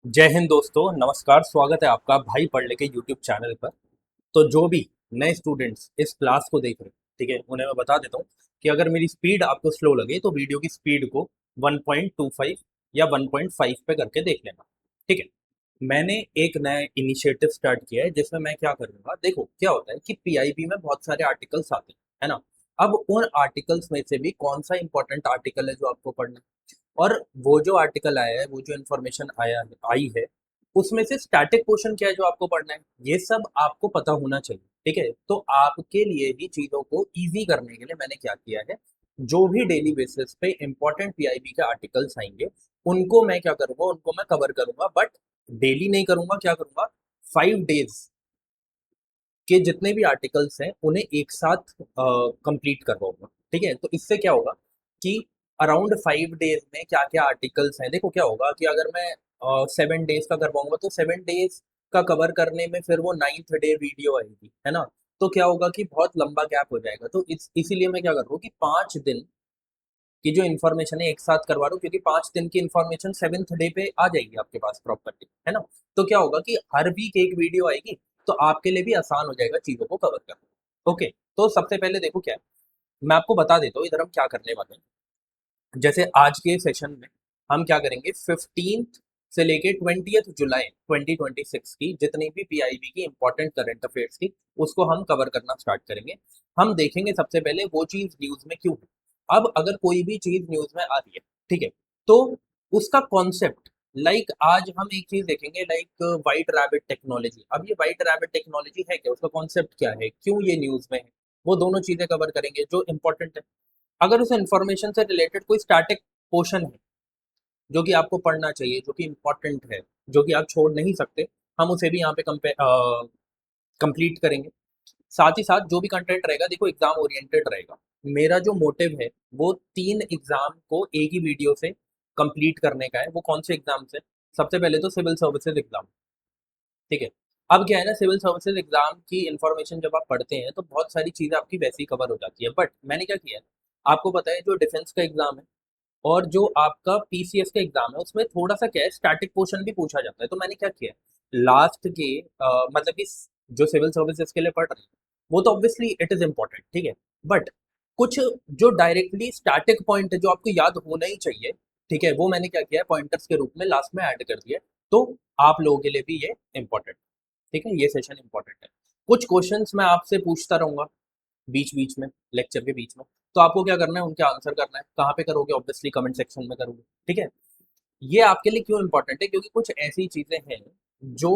जय हिंद दोस्तों, नमस्कार। स्वागत है आपका भाई पढ़ ले के यूट्यूब चैनल पर। तो जो भी नए स्टूडेंट्स इस क्लास को देख रहे हैं, ठीक है, उन्हें मैं बता देता हूँ कि अगर मेरी स्पीड आपको स्लो लगे तो वीडियो की स्पीड को 1.25 या 1.5 पे करके देख लेना। ठीक है। मैंने एक नया इनिशिएटिव स्टार्ट किया है जिसमें मैं क्या करूंगा, देखो क्या होता है कि पीआईबी में बहुत सारे आर्टिकल्स आते हैं, है ना। अब उन आर्टिकल्स में से भी कौन सा इंपॉर्टेंट आर्टिकल है जो आपको पढ़ना है, और वो जो आर्टिकल आया है, वो जो इन्फॉर्मेशन आई है, उसमें से स्टैटिक पोर्शन क्या है जो आपको पढ़ना है, ये सब आपको पता होना चाहिए। ठीक है। तो आपके लिए ही चीजों को इजी करने के लिए मैंने क्या किया है, जो भी डेली बेसिस पे इंपॉर्टेंट पीआईबी के आर्टिकल्स आएंगे, उनको मैं क्या करूंगा, उनको मैं कवर करूंगा। बट डेली नहीं करूंगा, क्या करूंगा, 5 डेज के जितने भी आर्टिकल्स हैं उन्हें एक साथ कंप्लीट करवाऊंगा। ठीक है। तो इससे क्या होगा कि अराउंड 5 डेज में क्या क्या आर्टिकल्स हैं, देखो क्या होगा कि अगर मैं 7 डेज का करवाऊंगा तो 7 डेज का कवर करने में फिर वो 9th डे वीडियो आएगी, है ना। तो क्या होगा कि बहुत लंबा गैप हो जाएगा। तो इसीलिए मैं क्या कर रहा हूँ कि 5 दिन की जो इन्फॉर्मेशन है एक साथ करवा रहा हूँ, क्योंकि 5 दिन की इन्फॉर्मेशन 7th डे पे आ जाएगी आपके पास प्रॉपरली, है ना। तो क्या होगा कि हर वीक एक वीडियो आएगी, तो आपके लिए भी आसान हो जाएगा चीजों को कवर करना। ओके। तो सबसे पहले देखो क्या है, मैं आपको बता देता हूँ इधर हम क्या करने वाले हैं। जैसे आज के सेशन में हम क्या करेंगे, 15th से लेके 20th जुलाई 2026 की जितनी भी पीआईबी की इंपॉर्टेंट करंट अफेयर्स की, उसको हम कवर करना स्टार्ट करेंगे। हम देखेंगे सबसे पहले वो चीज न्यूज में क्यों है। अब अगर कोई भी चीज न्यूज में आ रही है, ठीक है, तो उसका कॉन्सेप्ट, लाइक आज हम एक चीज देखेंगे, लाइक व्हाइट रैबिट टेक्नोलॉजी। अब ये व्हाइट रैबिट टेक्नोलॉजी है क्या, उसका कॉन्सेप्ट क्या है, क्यों ये न्यूज में है, वो दोनों चीजें कवर करेंगे जो इंपॉर्टेंट है। अगर उस इंफॉर्मेशन से रिलेटेड कोई स्टैटिक पोर्शन है जो कि आपको पढ़ना चाहिए, जो कि इंपॉर्टेंट है, जो कि आप छोड़ नहीं सकते, हम उसे भी यहाँ पे कंप्लीट करेंगे। साथ ही साथ जो भी कंटेंट रहेगा, देखो एग्जाम ओरिएंटेड रहेगा। मेरा जो मोटिव है वो 3 एग्जाम को एक ही वीडियो से कंप्लीट करने का है। वो कौन से एग्जाम से, सबसे पहले तो सिविल सर्विसेज एग्जाम। ठीक है। अब क्या है ना, सिविल सर्विसेज एग्जाम की इंफॉर्मेशन जब आप पढ़ते हैं तो बहुत सारी चीजें आपकी वैसे ही कवर हो जाती है। बट मैंने क्या किया है, आपको पता है जो डिफेंस का एग्जाम है और जो आपका पीसीएस का एग्जाम है, उसमें थोड़ा सा क्या है, स्टैटिक पोर्शन भी पूछा जाता है। तो मैंने क्या किया है, लास्ट के मतलब कि जो सिविल सर्विसेज के लिए पढ़ रहे हैं, वो तो ऑब्वियसली इट इज इम्पोर्टेंट, ठीक है। बट कुछ जो डायरेक्टली स्टैटिक पॉइंट है जो आपको याद होना ही चाहिए, ठीक है, वो मैंने क्या किया है, पॉइंटर्स के रूप में लास्ट में ऐड कर दिया है। तो आप लोगों के लिए भी ये इंपॉर्टेंट, ठीक है, ये सेशन इंपॉर्टेंट है। कुछ क्वेश्चंस मैं आपसे पूछता रहूंगा बीच बीच में, लेक्चर के बीच में। तो आपको क्या करना है, उनके आंसर करना है। कहाँ पे करोगे, ऑब्वियसली कमेंट सेक्शन में करोगे। ठीक है। ये आपके लिए क्यों इंपॉर्टेंट है, क्योंकि कुछ ऐसी चीजें हैं जो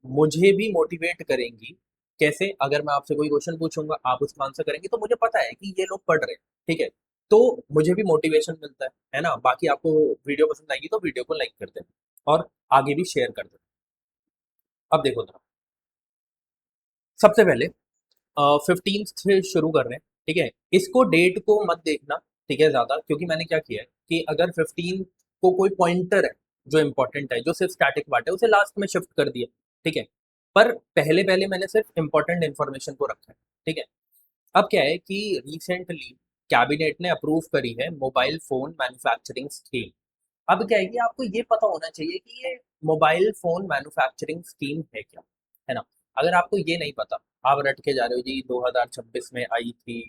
मुझे भी मोटिवेट करेंगी। कैसे, अगर मैं आपसे कोई क्वेश्चन पूछूंगा, आप उसका आंसर करेंगे, तो मुझे पता है कि ये लोग पढ़ रहे हैं। ठीक है। तो मुझे भी मोटिवेशन मिलता है ना। बाकी आपको वीडियो पसंद आएगी तो वीडियो को लाइक कर देना और आगे भी शेयर कर देना। अब देखो जरा, सबसे पहले 15 से शुरू कर रहे हैं। ठीक है। इसको डेट को मत देखना, ठीक है, ज्यादा, क्योंकि मैंने क्या किया है कि अगर 15 को कोई पॉइंटर है जो इंपॉर्टेंट है, जो सिर्फ स्टैटिक पार्ट है, उसे लास्ट में शिफ्ट कर दिया। ठीक है। पर पहले पहले मैंने सिर्फ इंपॉर्टेंट इन्फॉर्मेशन को रखा है। ठीक है। अब क्या है कि रिसेंटली कैबिनेट ने अप्रूव करी है मोबाइल फोन मैन्युफैक्चरिंग स्कीम। अब क्या है कि आपको ये पता होना चाहिए कि ये मोबाइल फोन मैन्युफैक्चरिंग स्कीम है क्या, है ना। अगर आपको ये नहीं पता, आप रट के जा रहे हो जी 2026 में आई थी,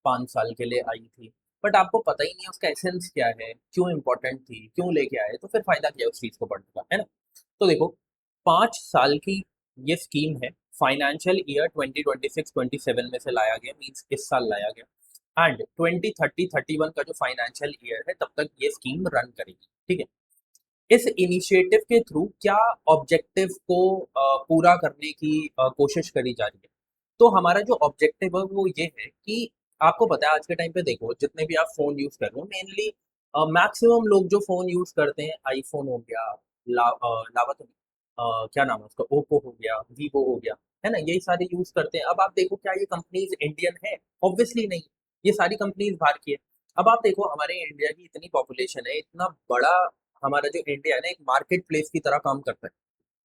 5 साल के लिए आई थी, बट आपको पता ही नहीं है उसका एसेंस क्या है, क्यों इंपॉर्टेंट थी, क्यों लेके आए, तो फिर फायदा क्या है उस चीज को पढ़ने का, है ना। तो देखो, 5 साल की ये स्कीम है, फाइनेंशियल ईयर 2026-27 में से लाया गया, मीन्स इस साल लाया गया, एंड 2030-31 का जो फाइनेंशियल ईयर है तब तक ये स्कीम रन करेगी। ठीक है। इस इनिशिएटिव के थ्रू क्या ऑब्जेक्टिव को पूरा करने की कोशिश करी जा रही है। तो हमारा जो ऑब्जेक्टिव है वो ये है कि आपको पता है आज के टाइम पे देखो, जितने भी आप फोन यूज कर रहे हो, मेनली मैक्सिमम लोग जो फोन यूज करते हैं, आईफोन हो गया, लावा तो नहीं, क्या नाम है उसका, ओप्पो हो गया, वीवो हो गया, है ना, यही सारे यूज करते हैं। अब आप देखो क्या ये कंपनीज इंडियन है, ऑब्वियसली नहीं, ये सारी कंपनीज बाहर की है। अब आप देखो हमारे इंडिया की इतनी पॉपुलेशन है, इतना बड़ा हमारा जो इंडिया है ना, एक मार्केट प्लेस की तरह काम करता है।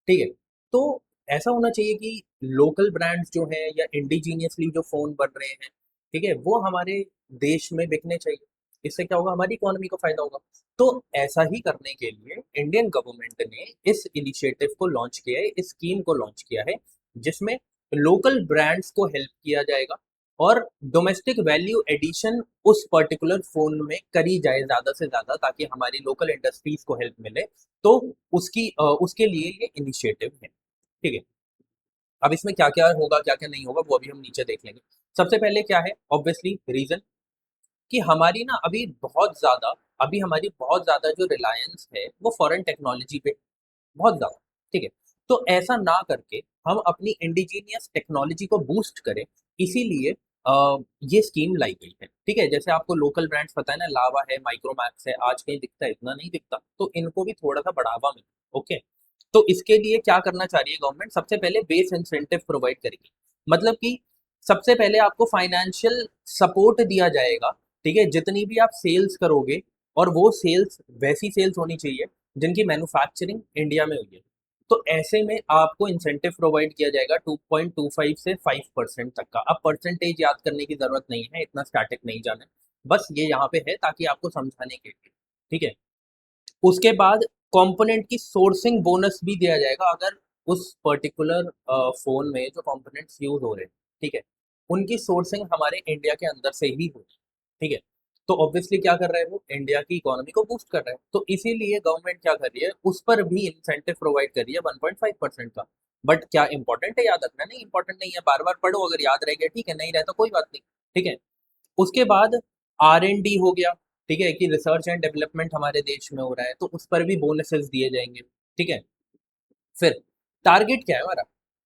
ठीक है। तो ऐसा होना चाहिए कि लोकल ब्रांड्स जो है या इंडिजीनियसली जो फोन बन रहे हैं, ठीक है, वो हमारे देश में बिकने चाहिए। इससे क्या होगा, हमारी इकोनॉमी को फायदा होगा। तो ऐसा ही करने के लिए इंडियन गवर्नमेंट ने इस इनिशिएटिव को लॉन्च किया है, इस स्कीम को लॉन्च किया है, जिसमें लोकल ब्रांड्स को हेल्प किया जाएगा और डोमेस्टिक वैल्यू एडिशन उस पर्टिकुलर फोन में करी जाए ज्यादा से ज्यादा, ताकि हमारी लोकल इंडस्ट्रीज को हेल्प मिले। तो उसके लिए ये इनिशिएटिव है, ठीक है। अब इसमें क्या क्या होगा, क्या क्या नहीं होगा, वो अभी हम नीचे देख लेंगे। सबसे पहले क्या है, ऑब्वियसली रीजन, कि हमारी ना अभी हमारी बहुत ज्यादा जो रिलायंस है वो फॉरेन टेक्नोलॉजी पे, बहुत ज्यादा, ठीक है। तो ऐसा ना करके हम अपनी इंडिजीनियस टेक्नोलॉजी को बूस्ट करें, इसीलिए ये स्कीम लाई गई है, ठीक है। जैसे आपको लोकल ब्रांड्स पता है ना, लावा है, माइक्रोमैक्स है, आज कहीं दिखता है, इतना नहीं दिखता, तो इनको भी थोड़ा सा बढ़ावा मिले, ओके। तो इसके लिए क्या करना चाह रही है गवर्नमेंट, सबसे पहले बेस इंसेंटिव प्रोवाइड करेगी, मतलब कि सबसे पहले आपको फाइनेंशियल सपोर्ट दिया जाएगा, ठीक है, जितनी भी आप सेल्स करोगे, और वो सेल्स वैसी सेल्स होनी चाहिए जिनकी मैन्युफैक्चरिंग इंडिया में हुई है। तो ऐसे में आपको इंसेंटिव प्रोवाइड किया जाएगा 2.25 से 5% तक का। अब परसेंटेज याद करने की जरूरत नहीं है, इतना स्टैटिक नहीं जाना है, बस ये यहाँ पे है ताकि आपको समझाने के लिए, ठीक है। उसके बाद कंपोनेंट की सोर्सिंग बोनस भी दिया जाएगा, अगर उस पर्टिकुलर फोन में जो कंपोनेंट्स यूज हो रहे हैं, ठीक है, उनकी सोर्सिंग हमारे इंडिया के अंदर से ही होगी, ठीक है। तो ऑब्वियसली क्या कर रहा है, वो इंडिया की इकोनॉमी को बूस्ट कर रहा है, तो इसीलिए गवर्नमेंट क्या कर रही है, उस पर भी इंसेंटिव प्रोवाइड कर रही है 1.5% का। बट क्या इंपॉर्टेंट है याद रखना, नहीं इंपॉर्टेंट नहीं है, बार बार पढ़ो, अगर याद रह गया ठीक है, नहीं रहता कोई बात नहीं, ठीक है। उसके बाद R&D हो गया, ठीक है, कि रिसर्च एंड डेवलपमेंट हमारे देश में हो रहा है, तो उस पर भी बोनसेस दिए जाएंगे, ठीक है। फिर टारगेट क्या है हमारा,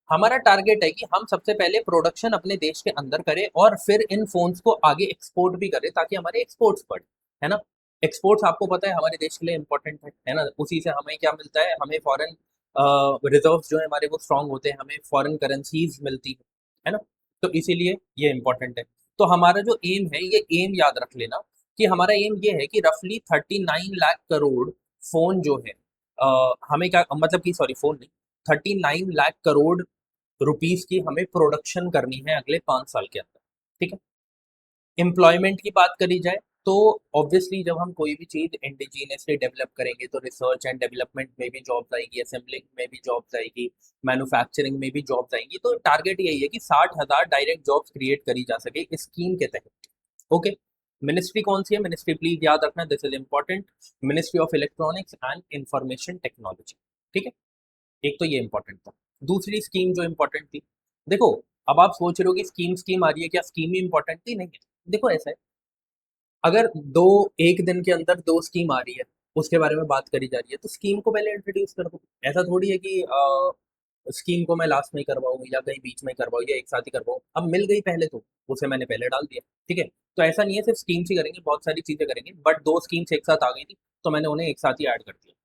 हमारा टारगेट है कि हम सबसे पहले प्रोडक्शन अपने देश के अंदर करें और फिर इन फोन्स को आगे एक्सपोर्ट भी करें, ताकि हमारे एक्सपोर्ट्स बढ़े, है ना। एक्सपोर्ट्स आपको पता है हमारे देश के लिए इंपॉर्टेंट है ना, उसी से हमें क्या मिलता है, हमें फॉरेन रिजर्व जो है हमारे वो स्ट्रांग होते हैं, हमें फॉरेन करेंसीज मिलती है ना। तो इसीलिए ये इंपॉर्टेंट है। तो हमारा जो एम है, ये एम याद रख लेना, कि हमारा एम ये है कि रफली 39 लाख करोड़ फोन जो है, हमें क्या मतलब कि, सॉरी फोन नहीं, 39 लाख करोड़ रुपीस की हमें प्रोडक्शन करनी है अगले 5 साल के अंदर, ठीक है। एम्प्लॉयमेंट की बात करी जाए, तो ऑब्वियसली जब हम कोई भी चीज इंडिजीनियसली डेवलप करेंगे तो रिसर्च एंड डेवलपमेंट में भी जॉब्स आएगी, असेंबलिंग में भी जॉब्स आएगी, मैन्युफैक्चरिंग में भी जॉब्स आएंगी। तो टारगेट यही है कि 60,000 डायरेक्ट जॉब्स क्रिएट करी जा सके इस स्कीम के तहत, ओके। मिनिस्ट्री कौन सी है, मिनिस्ट्री प्लीज याद रखना, this is important, ministry of electronics and information technology, ठीक है। एक तो ये इंपॉर्टेंट था। दूसरी स्कीम जो इंपॉर्टेंट थी, देखो, अब आप सोच रहे हो कि स्कीम स्कीम आ रही है, क्या स्कीम ही इंपॉर्टेंट थी, नहीं है। देखो ऐसा है, अगर दो एक दिन के अंदर दो स्कीम आ रही है, उसके बारे में बात करी जा रही है, तो स्कीम को पहले इंट्रोड्यूस कर दो। ऐसा थोड़ी है कि स्कीम को मैं लास्ट में करवाऊँ या कहीं बीच में करवाऊँ या एक साथ ही करवाऊँ, अब मिल गई पहले तो उसे मैंने पहले डाल दिया, ठीक है। तो ऐसा नहीं है सिर्फ स्कीम्स ही करेंगे, बहुत सारी चीजें करेंगे, बट दो स्कीम्स एक साथ आ गई थी तो मैंने उन्हें एक साथ ही ऐड कर दिया।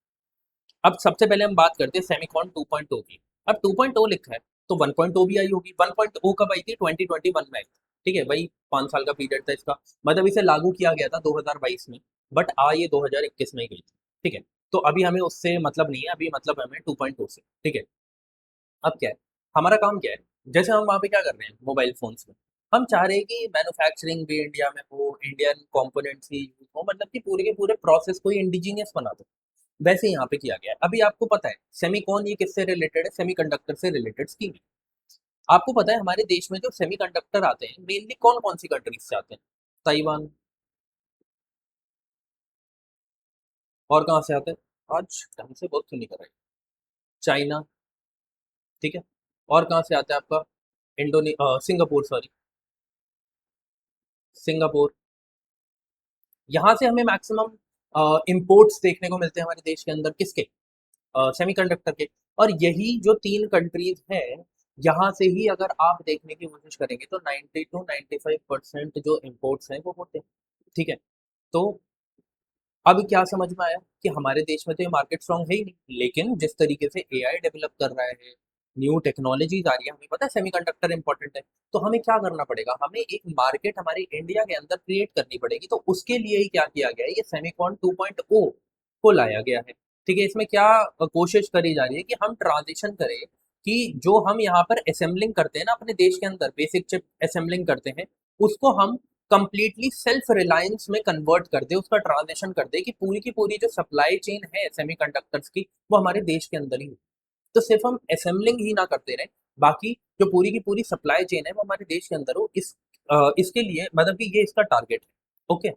अब सबसे पहले हम बात करते हैं सेमिकॉन 2.0 की। अब 2.0 लिखा है, तो 1.0 भी आई होगी। 1.0 कब आई थी, 2021 में आई थी, ठीक है भाई, 5 साल का पीरियड था इसका, मतलब इसे लागू किया गया था 2022 में, बट आ ये 2021 में ही गई थी, ठीक है। तो अभी हमें उससे मतलब नहीं है, अभी मतलब हमें 2.0 से, ठीक है। अब क्या है, हमारा काम क्या है, जैसे हम वहाँ पे क्या कर रहे हैं मोबाइल फोन्स में, हम चाह रहे हैं कि मैन्युफैक्चरिंग भी इंडिया में हो, इंडियन कंपोनेंट्स ही यूज हो, मतलब कि पूरे के पूरे प्रोसेस को इंडिजीनियस बना दो। वैसे यहाँ पे किया गया है। अभी आपको पता है सेमीकॉन ये किससे रिलेटेड है, सेमीकंडक्टर से रिलेटेड स्कीम है। आपको पता है हमारे देश में जो सेमीकंडक्टर आते हैं मेनली कौन कौन सी कंट्रीज से आते हैं, ताइवान, और कहाँ से आते हैं, आज ढंग से बहुत क्यों नहीं कर रहे, चाइना, ठीक है। और कहाँ से आता है आपका, सिंगापुर, सॉरी, सिंगापुर। यहाँ से हमें मैक्सिमम इंपोर्ट्स देखने को मिलते हैं हमारे देश के अंदर, किसके, सेमीकंडक्टर के। और यही जो तीन कंट्रीज हैं, यहाँ से ही अगर आप देखने की कोशिश करेंगे तो 90 to 95% जो इंपोर्ट्स हैं वो होते हैं, ठीक है। तो अब क्या समझ में आया कि हमारे देश में तो ये मार्केट स्ट्रांग है ही नहीं, लेकिन जिस तरीके से एआई डेवलप कर रहा है, न्यू टेक्नोलॉजीज आ रही है, हमें पता है सेमीकंडक्टर इंपॉर्टेंट है, तो हमें क्या करना पड़ेगा, हमें एक मार्केट हमारे इंडिया के अंदर क्रिएट करनी पड़ेगी। तो उसके लिए ही क्या किया गया है, ये सेमीकॉन 2.0 को लाया गया है, ठीक है। इसमें क्या कोशिश करी जा रही है कि हम ट्रांजिशन करें, कि जो हम यहाँ पर असेंबलिंग करते हैं ना अपने देश के अंदर, बेसिक चिप असेंबलिंग करते हैं, उसको हम कंप्लीटली सेल्फ रिलायंस में कन्वर्ट कर दे, उसका ट्रांजिशन कर दे कि पूरी की पूरी जो सप्लाई चेन है सेमीकंडक्टर्स की वो हमारे देश के अंदर ही हो। तो सिर्फ हम असेंबलिंग ही ना करते रहे, बाकी जो पूरी की पूरी सप्लाई चेन है वो हमारे देश के अंदर हो। इसके लिए मतलब कि ये इसका टारगेट है। ओके,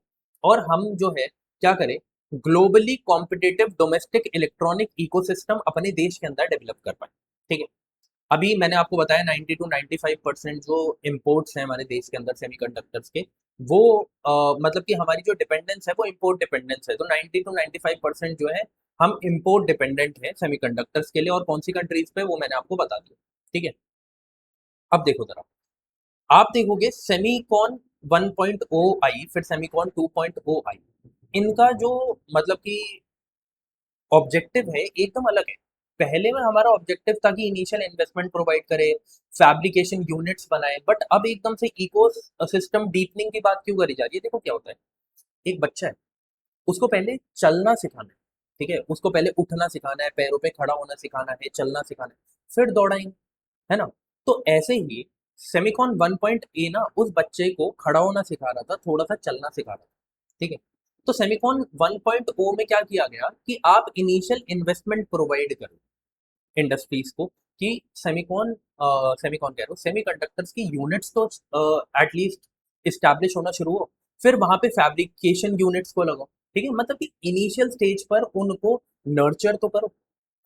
और हम जो है क्या करें, globally competitive domestic electronic ecosystem अपने देश के अंदर डेवलप कर पाए। ठीक है, अभी मैंने आपको बताया 90 टू 95% जो इम्पोर्ट्स हैं हमारे देश के अंदर सेमीकंडक्टर्स के, वो मतलब कि हमारी जो डिपेंडेंस है वो इम्पोर्ट डिपेंडेंस है। तो 90 टू 95% जो है हम इम्पोर्ट डिपेंडेंट हैं सेमीकंडक्टर्स के लिए, और कौन सी कंट्रीज पे वो मैंने आपको बता दिया। ठीक है, अब देखो जरा, आप देखोगे सेमीकॉन 1.0 आई, फिर सेमीकॉन 2.0 आई, इनका जो मतलब कि ऑब्जेक्टिव है एकदम अलग है। पहले में हमारा ऑब्जेक्टिव था कि इनिशियल इन्वेस्टमेंट प्रोवाइड करे, फैब्रिकेशन यूनिट्स बनाए, बट अब एकदम से इको सिस्टम डीपनिंग की बात क्यों करी जा रही है? देखो क्या होता है, एक बच्चा है, उसको पहले चलना सिखाना है। ठीक है, उसको पहले उठना सिखाना है, पैरों पे खड़ा होना सिखाना है, चलना सिखाना है, फिर दौड़ाएंगे, है ना? तो ऐसे ही सेमिकॉन 1.A ना उस बच्चे को खड़ा होना सिखा रहा था, थोड़ा सा चलना सिखा रहा था। ठीक है, तो सेमिकॉन 1.0 में क्या किया गया कि आप इनिशियल इन्वेस्टमेंट प्रोवाइड करो इंडस्ट्रीज को, कि सेमिकॉन सेमिकॉन कह रहा हूँ, सेमीकंडक्टर्स की यूनिट्स तो एटलीस्ट इस्टेब्लिश होना शुरू हो, फिर वहां पे फैब्रिकेशन यूनिट्स को लगाओ। ठीक है, मतलब कि इनिशियल स्टेज पर उनको नर्चर तो करो,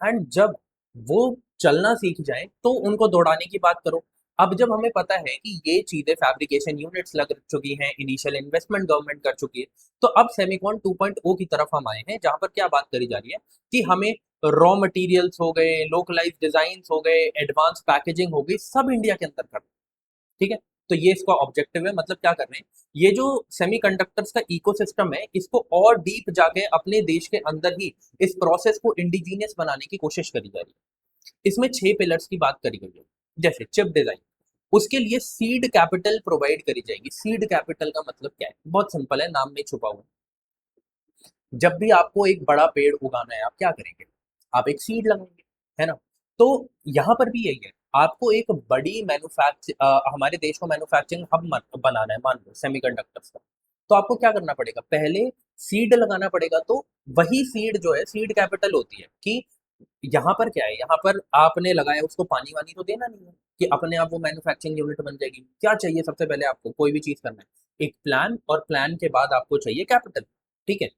एंड जब वो चलना सीख जाए तो उनको दौड़ाने की बात करो। अब जब हमें पता है कि ये चीजें फैब्रिकेशन यूनिट्स लग चुकी हैं, इनिशियल इन्वेस्टमेंट गवर्नमेंट कर चुकी है, तो अब सेमिकॉन 2.0 की तरफ हम आए हैं, जहां पर क्या बात करी जा रही है कि हमें रॉ मटेरियल्स हो गए, लोकलाइज डिजाइन हो गए, एडवांस पैकेजिंग हो गई, सब इंडिया के अंदर कर। ठीक है, तो ये इसका ऑब्जेक्टिव है। मतलब क्या कर रहे हैं, ये जो सेमीकंडक्टर्स का इकोसिस्टम है इसको और डीप जाके अपने देश के अंदर ही इस प्रोसेस को इंडिजीनियस बनाने की कोशिश करी जा रही है। इसमें 6 पिलर्स की बात करी गई है, जैसे चिप डिजाइन, उसके लिए सीड कैपिटल प्रोवाइड करी जाएगी। सीड कैपिटल का मतलब क्या है? बहुत सिंपल है, नाम में छुपा हुआ है। जब भी आपको एक बड़ा पेड़ उगाना है, आप क्या करेंगे? आप एक सीड लगाएंगे, है ना? तो यहाँ पर भी यही है, आपको एक बड़ी हमारे देश को मैन्युफैक्चरिंग हब बनाना है, मान लो सेमीकंडक्टर्स का, तो आपको क्या करना पड़ेगा? पहले सीड लगाना पड़ेगा। तो वही सीड जो है, सीड कैपिटल होती है कि यहाँ पर क्या है, यहाँ पर आपने लगाया, उसको पानी वानी तो देना नहीं है कि अपने आप वो मैन्युफैक्चरिंग यूनिट बन जाएगी। क्या चाहिए सबसे पहले आपको? कोई भी चीज करना है, एक प्लान, और प्लान के बाद आपको चाहिए कैपिटल। ठीक है,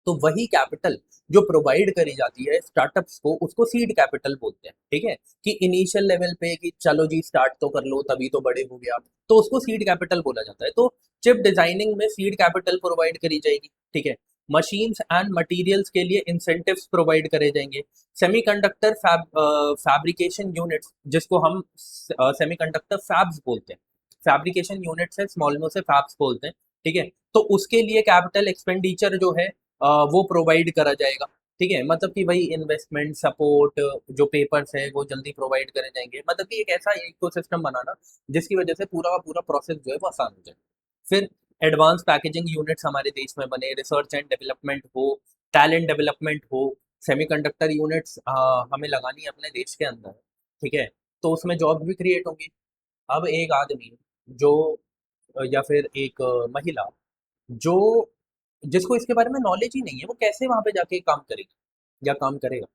तो वही कैपिटल जो प्रोवाइड करी जाती है स्टार्टअप्स को, उसको सीड कैपिटल बोलते हैं। ठीक है, कि इनिशियल लेवल पे कि चलो जी स्टार्ट तो कर लो, तभी तो बड़े हो गए आप, तो उसको सीड कैपिटल बोला जाता है। तो चिप डिजाइनिंग में सीड कैपिटल प्रोवाइड करी जाएगी। ठीक है, मशीन्स एंड मटेरियल्स के लिए इंसेंटिव्स प्रोवाइड करे जाएंगे। सेमीकंडक्टर फैब्रिकेशन यूनिट्स, जिसको हम सेमीकंडक्टर फैब्स बोलते हैं, फैब्रिकेशन यूनिट्स है, स्मॉल में से फैब्स बोलते हैं। ठीक है, तो उसके लिए कैपिटल एक्सपेंडिचर जो है वो प्रोवाइड करा जाएगा। ठीक है, मतलब कि वही इन्वेस्टमेंट सपोर्ट, जो पेपर्स है वो जल्दी प्रोवाइड करे जाएंगे। मतलब कि एक ऐसा इकोसिस्टम बनाना जिसकी वजह से पूरा का पूरा प्रोसेस जो है वो आसान हो जाए। फिर एडवांस पैकेजिंग यूनिट्स हमारे देश में बने, रिसर्च एंड डेवलपमेंट हो, टैलेंट डेवलपमेंट हो। सेमीकंडक्टर यूनिट्स हमें लगानी है अपने देश के अंदर। ठीक है, तो उसमें जॉब भी क्रिएट होंगी। अब एक आदमी जो या फिर एक महिला जो, जिसको इसके बारे में नॉलेज ही नहीं है, वो कैसे वहां पे जाके काम करेगी या काम करेगा?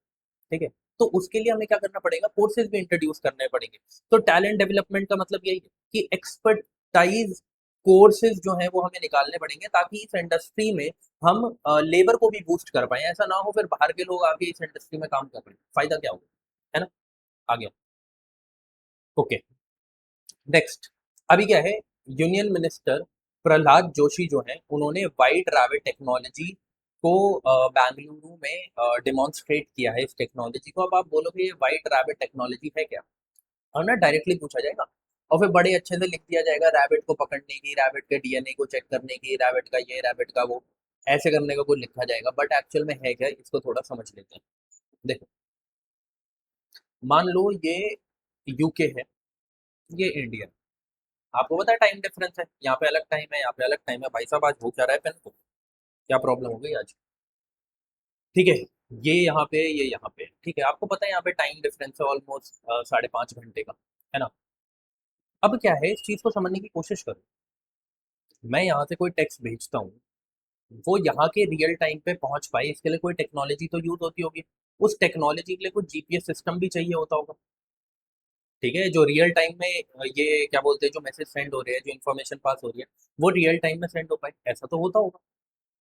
ठीक है, तो उसके लिए हमें क्या करना पड़ेगा? कोर्सेज भी इंट्रोड्यूस करने पड़ेंगे। तो टैलेंट डेवलपमेंट का मतलब यही है कि एक्सपर्टाइज कोर्सेज जो है वो हमें निकालने पड़ेंगे, ताकि इस इंडस्ट्री में हम लेबर को भी बूस्ट कर पाए। ऐसा ना हो फिर बाहर के लोग आके इस इंडस्ट्री में काम कर रहे हैं, फायदा क्या होगा? है ना? आ गया। Okay, next. अभी क्या है, यूनियन मिनिस्टर प्रहलाद जोशी जो है, उन्होंने वाइट रैबिट टेक्नोलॉजी को बेंगलुरु में डिमॉन्स्ट्रेट किया है। इस टेक्नोलॉजी को, अब आप बोलोगे ये वाइट रैबिट टेक्नोलॉजी है क्या? और ना डायरेक्टली पूछा जाएगा, और फिर बड़े अच्छे से लिख दिया जाएगा, रैबिट को पकड़ने की, रैबिट के डीएनए को चेक करने की, रैबिट का ये, रैबिट का वो, ऐसे करने का कुछ लिखा जाएगा। बट एक्चुअल में है क्या, इसको थोड़ा समझ लेते हैं। देखो, मान लो ये यूके है, ये इंडिया है। आपको पता है टाइम डिफरेंस है, यहाँ पे अलग टाइम है, यहाँ पे अलग टाइम है। भाई साहब आज हो क्या रहा है पेन को? क्या प्रॉब्लम हो गई आज? ठीक है, ये यहाँ पे, ये यहाँ पे, ठीक है, आपको पता है यहाँ पे टाइम डिफरेंस है ऑलमोस्ट 5.5 घंटे का, है ना? अब क्या है, इस चीज को समझने की कोशिश करो। मैं यहाँ से कोई टेक्स्ट भेजता हूँ, वो यहाँ के रियल टाइम पे पहुंच पाए, इसके लिए कोई टेक्नोलॉजी तो यूज होती होगी। उस टेक्नोलॉजी के लिए कुछ जीपीएस सिस्टम भी चाहिए होता होगा, ठीक है, जो रियल टाइम में ये क्या बोलते हैं, जो मैसेज सेंड हो रहे हैं, जो इन्फॉर्मेशन पास हो रही है, वो रियल टाइम में सेंड हो पाए, ऐसा तो होता होगा।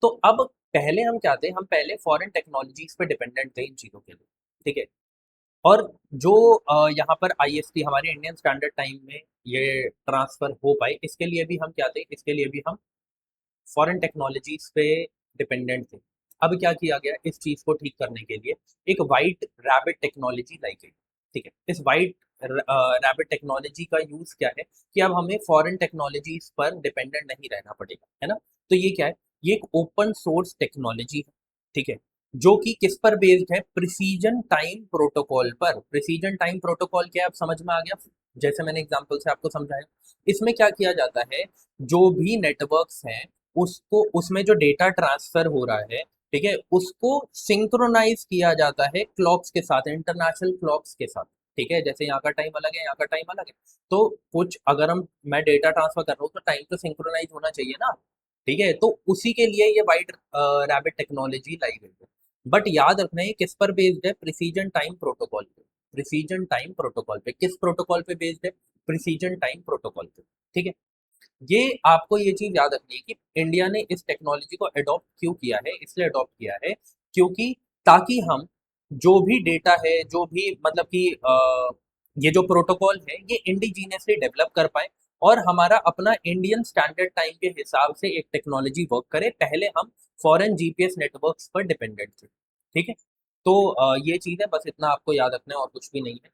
तो अब पहले हम क्या थे, हम पहले फॉरेन टेक्नोलॉजीज पे डिपेंडेंट थे इन चीज़ों के लिए, ठीक है। और जो यहाँ पर आईएसटी हमारे इंडियन स्टैंडर्ड टाइम में ये ट्रांसफर हो पाए, इसके लिए भी हम क्या थे, इसके लिए भी हम फॉरेन टेक्नोलॉजीज पे डिपेंडेंट थे। अब क्या किया गया, इस चीज को ठीक करने के लिए एक वाइट रैबिट टेक्नोलॉजी लाई गई, ठीक है। इस वाइट रैबिट टेक्नोलॉजी का यूज क्या है कि अब हमें फॉरेन टेक्नोलॉजीज पर डिपेंडेंट नहीं रहना पड़ेगा, है ना। तो ये क्या है, ये एक ओपन सोर्स टेक्नोलॉजी है, ठीक है, जो कि किस पर बेस्ड है, प्रिसीजन टाइम प्रोटोकॉल पर। प्रिसीजन टाइम प्रोटोकॉल क्या है, अब समझ में आ गया, जैसे मैंने एग्जांपल से आपको समझाया। इसमें क्या किया जाता है, जो भी नेटवर्क्स हैं उसको, उसमें जो डेटा ट्रांसफर हो रहा है, ठीक है, उसको सिंक्रोनाइज किया जाता है क्लॉक्स के साथ, इंटरनेशनल क्लॉक्स के साथ, ठीक है। जैसे यहाँ का टाइम अलग है, यहाँ का टाइम अलग है, तो कुछ अगर मैं डेटा ट्रांसफर कर रहा हूँ तो टाइम तो सिंक्रोनाइज होना चाहिए ना, ठीक है। तो उसी के लिए ये वाइट रैबिट टेक्नोलॉजी लाई गई है। बट याद रखना है किस पर बेस्ड है, प्रिसीजन टाइम प्रोटोकॉल पे। प्रिसीजन टाइम प्रोटोकॉल पे, किस प्रोटोकॉल पे बेस्ड है, प्रिसीजन टाइम प्रोटोकॉल पे, ठीक है। ये आपको ये चीज याद रखनी है कि इंडिया ने इस टेक्नोलॉजी को अडॉप्ट क्यों किया है, इसलिए अडॉप्ट किया है क्योंकि ताकि हम जो भी डेटा है, जो भी मतलब कि ये जो प्रोटोकॉल है, ये इंडिजीनियसली डेवलप कर पाए और हमारा अपना इंडियन स्टैंडर्ड टाइम के हिसाब से एक टेक्नोलॉजी वर्क करे। पहले हम फॉरेन जीपीएस नेटवर्क्स पर डिपेंडेंट थे, ठीक है। तो ये चीज है, बस इतना आपको याद रखना है और कुछ भी नहीं है,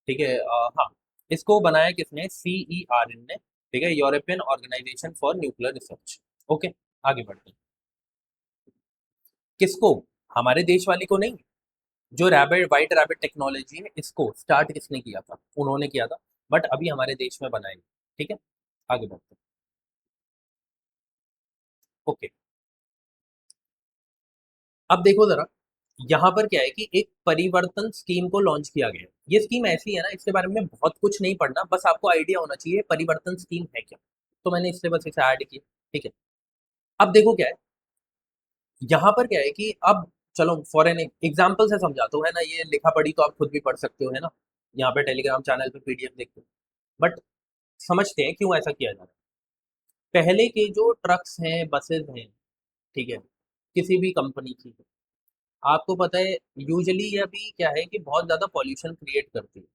ठीक है। हाँ, इसको बनाया किसने, CERN ने, ठीक है, European organisation for nuclear research. Okay, आगे बढ़ते हैं। किसको, हमारे देश वाली को नहीं, जो रैबिट वाइट रैबिट टेक्नोलॉजी है, इसको स्टार्ट किसने किया था, उन्होंने किया था, बट अभी हमारे देश में बनाई, ठीक है। आगे बढ़ते हैं। ओके, अब देखो जरा, यहाँ पर क्या है कि एक परिवर्तन स्कीम को लॉन्च किया गया है। ये स्कीम ऐसी है ना, इसके बारे में बहुत कुछ नहीं पढ़ना, बस आपको आइडिया होना चाहिए परिवर्तन स्कीम है क्या, तो मैंने इसलिए बस इसे ऐड किया, ठीक है। अब देखो क्या है, यहाँ पर क्या है कि अब चलो फॉर एन एग्जाम्पल से समझाता हूँ, है ना, ये लिखा पढ़ी तो आप खुद भी पढ़ सकते हो, है ना, यहाँ पे टेलीग्राम चैनल पे पीडीएफ देखते हो, बट समझते हैं क्यों ऐसा किया जा रहा है। पहले के जो ट्रक्स हैं, बसेस हैं, ठीक है, किसी भी कंपनी की, आपको पता है यूजुअली ये अभी क्या है कि बहुत ज़्यादा पॉल्यूशन क्रिएट करती है,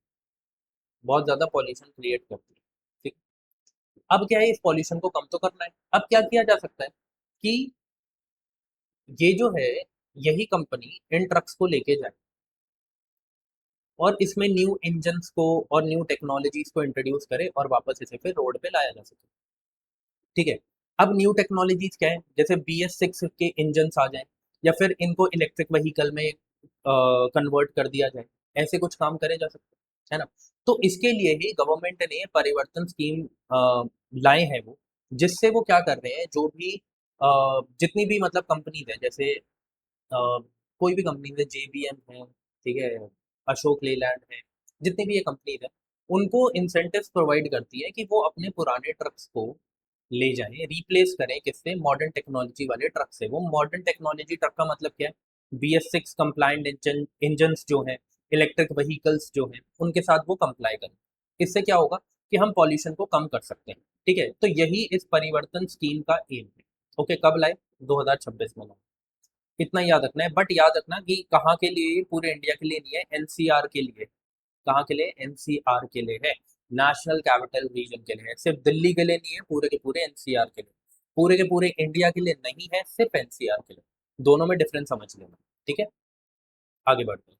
बहुत ज़्यादा पॉल्यूशन क्रिएट करती है, ठीक। अब क्या है, इस पॉल्यूशन को कम तो करना है, अब क्या किया जा सकता है कि ये जो है, यही कंपनी इन ट्रक्स को लेके जाए और इसमें न्यू इंजन्स को और न्यू टेक्नोलॉजीज को इंट्रोड्यूस करे और वापस इसे फिर रोड पे लाया जा सके, ठीक है। अब न्यू टेक्नोलॉजीज क्या है, जैसे BS6 के इंजन्स आ जाएं, या फिर इनको इलेक्ट्रिक व्हीकल में कन्वर्ट कर दिया जाए, ऐसे कुछ काम करे जा सकते हैं, है ना। तो इसके लिए ही गवर्नमेंट ने परिवर्तन स्कीम लाए हैं वो, जिससे वो क्या कर रहे हैं, जो भी जितनी भी मतलब कंपनीज है, जैसे कोई भी कंपनी है, JBM है, ठीक है, अशोक लेलैंड है, जितनी भी ये कंपनीज है, उनको इंसेंटिव्स प्रोवाइड करती है कि वो अपने पुराने ट्रक्स को ले जाएं, रिप्लेस करें किससे, मॉडर्न टेक्नोलॉजी वाले ट्रक से। वो मॉडर्न टेक्नोलॉजी ट्रक का मतलब क्या है, BS6 कंप्लाइंट इंजन्स जो हैं, इलेक्ट्रिक व्हीकल्स जो हैं, उनके साथ वो कंप्लाई करें। इससे क्या होगा कि हम पॉल्यूशन को कम कर सकते हैं, ठीक है। तो यही इस परिवर्तन स्कीम का एम है। ओके, कब लाए, 2026 में लाए, इतना याद रखना है। बट याद रखना कि कहाँ के लिए, पूरे इंडिया के लिए नहीं है, NCR के लिए। कहाँ के लिए, NCR के लिए है, नेशनल कैपिटल रीजन के लिए है, सिर्फ दिल्ली के लिए नहीं है, पूरे के पूरे NCR के लिए, पूरे के पूरे इंडिया के लिए नहीं है, सिर्फ NCR के लिए। दोनों में डिफरेंस समझ लेना, ठीक है। आगे बढ़ते हैं।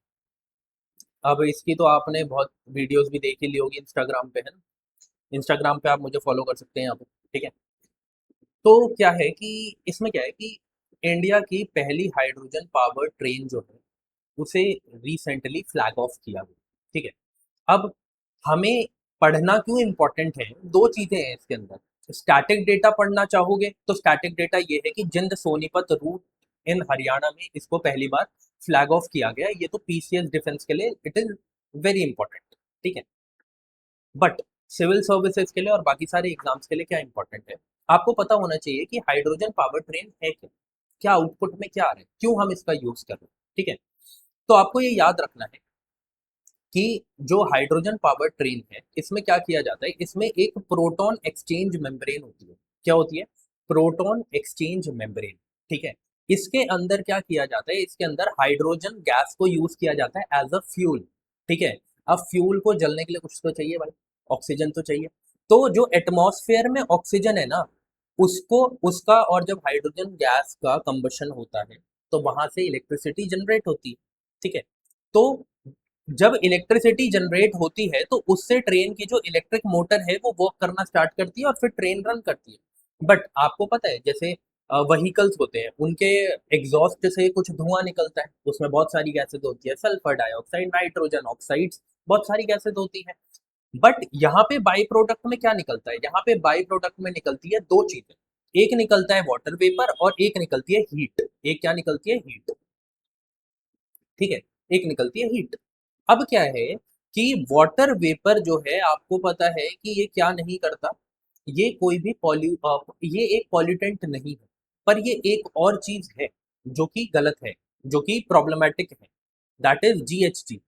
अब इसकी तो आपने बहुत वीडियोस भी देख ही ली होगी इंस्टाग्राम पे, है ना, इंस्टाग्राम पे आप मुझे फॉलो कर सकते हैं यहाँ पे, ठीक है। तो क्या है कि इसमें क्या है कि इंडिया की पहली हाइड्रोजन पावर ट्रेन जो है, उसे रिसेंटली फ्लैग ऑफ किया गया, ठीक है। अब हमें पढ़ना क्यों इंपॉर्टेंट है, दो चीजें हैं इसके अंदर। स्टैटिक डेटा पढ़ना चाहोगे तो स्टैटिक डेटा ये है कि जिंद सोनीपत रूट इन हरियाणा में इसको पहली बार फ्लैग ऑफ किया गया, ये तो PCS डिफेंस के लिए इट इज वेरी इंपॉर्टेंट, ठीक है। बट सिविल सर्विसेज के लिए और बाकी सारे एग्जाम्स के लिए क्या इंपॉर्टेंट है, आपको पता होना चाहिए कि हाइड्रोजन पावर ट्रेन है क्या, क्या आउटपुट में क्या आ रहा है, क्यों हम इसका यूज कर रहे हैं। ठीक है, तो आपको ये याद रखना है कि जो हाइड्रोजन पावर ट्रेन है इसमें क्या किया जाता है, इसमें एक प्रोटॉन एक्सचेंज मेम्ब्रेन होती है। क्या होती है? Proton exchange membrane. ठीक है, इसके अंदर क्या किया जाता है, इसके अंदर हाइड्रोजन गैस को यूज किया जाता है एज अ फ्यूल। ठीक है, अब फ्यूल को जलने के लिए कुछ तो चाहिए भाई, ऑक्सीजन तो चाहिए। तो जो एटमॉस्फेयर में ऑक्सीजन है ना, उसको उसका और जब हाइड्रोजन गैस का कंबशन होता है तो वहां से इलेक्ट्रिसिटी जनरेट होती है। ठीक है, तो जब इलेक्ट्रिसिटी जनरेट होती है तो उससे ट्रेन की जो इलेक्ट्रिक मोटर है वो वर्क करना स्टार्ट करती है और फिर ट्रेन रन करती है। बट आपको पता है जैसे व्हीकल्स होते हैं उनके एग्जॉस्ट से कुछ धुआं निकलता है, उसमें बहुत सारी गैसेज होती है, सल्फर डाइऑक्साइड, नाइट्रोजन ऑक्साइड्स, बहुत सारी गैसेज होती है। बट यहाँ पे बाई प्रोडक्ट में क्या निकलता है, यहाँ पे बाई प्रोडक्ट में निकलती है दो चीजें, एक निकलता है वाटर वेपर और एक निकलती है हीट। एक क्या निकलती है? हीट। ठीक है, एक निकलती है हीट। अब क्या है कि वाटर वेपर जो है आपको पता है कि ये क्या नहीं करता, ये कोई भी ये एक पॉल्यूटेंट नहीं है, पर ये एक और चीज है जो कि गलत है, जो कि प्रॉब्लमेटिक है, दैट इज जीएचजी।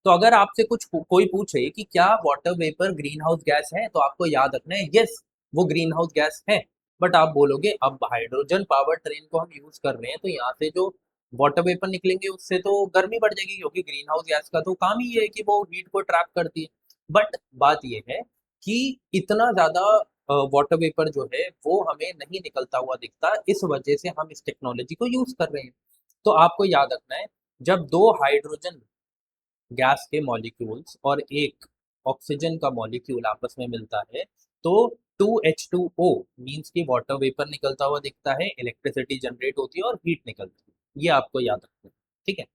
तो अगर आपसे कोई पूछे कि क्या water vapour green house gas है, तो आपको याद रखना है यस, वो ग्रीन हाउस गैस है। बट आप बोलोगे अब हाइड्रोजन पावर ट्रेन को हम यूज कर रहे हैं तो यहाँ से जो वाटर वेपर निकलेंगे उससे तो गर्मी बढ़ जाएगी, क्योंकि ग्रीन हाउस गैस का तो काम ही है कि वो हीट को ट्रैप करती है। बट बात ये है कि इतना ज्यादा वाटर वेपर जो है वो हमें नहीं निकलता हुआ दिखता, इस वजह से हम इस टेक्नोलॉजी को यूज कर रहे हैं। तो आपको याद रखना है, जब दो हाइड्रोजन गैस के मॉलिक्यूल्स और एक ऑक्सीजन का मॉलिक्यूल आपस में मिलता है तो 2H2O मीन्स कि वाटर वेपर निकलता हुआ दिखता है, इलेक्ट्रिसिटी जनरेट होती है और हीट निकलती है। ये आपको याद रखना है। ठीक है,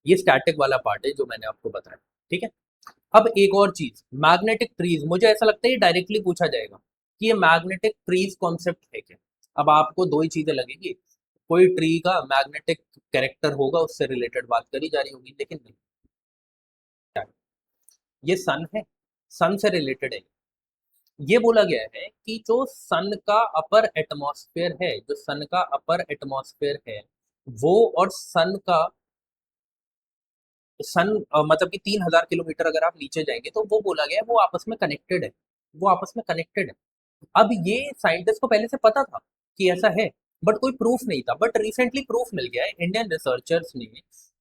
ये स्टैटिक वाला पार्ट है जो मैंने आपको बताया। ठीक है, अब एक और चीज, मैग्नेटिक ट्रीज, मुझे ऐसा लगता है ये डायरेक्टली पूछा जाएगा कि ये मैग्नेटिक ट्रीज कॉन्सेप्ट है क्या। अब आपको दो ही चीजें लगेगी, कोई ट्री का मैग्नेटिक कैरेक्टर होगा उससे रिलेटेड बात करी जा रही होगी, लेकिन नहीं, ये सन है, सन से रिलेटेड है। ये बोला गया है कि जो सन का अपर एटमॉस्फेयर है, जो सन का अपर एटमॉस्फेयर है वो और मतलब कि 3000 किलोमीटर अगर आप नीचे जाएंगे तो वो बोला गया है वो आपस में कनेक्टेड है, वो आपस में कनेक्टेड है। अब ये साइंटिस्ट को पहले से पता था कि ऐसा है, बट कोई प्रूफ नहीं था, बट रिसेंटली प्रूफ मिल गया है। इंडियन रिसर्चर्स ने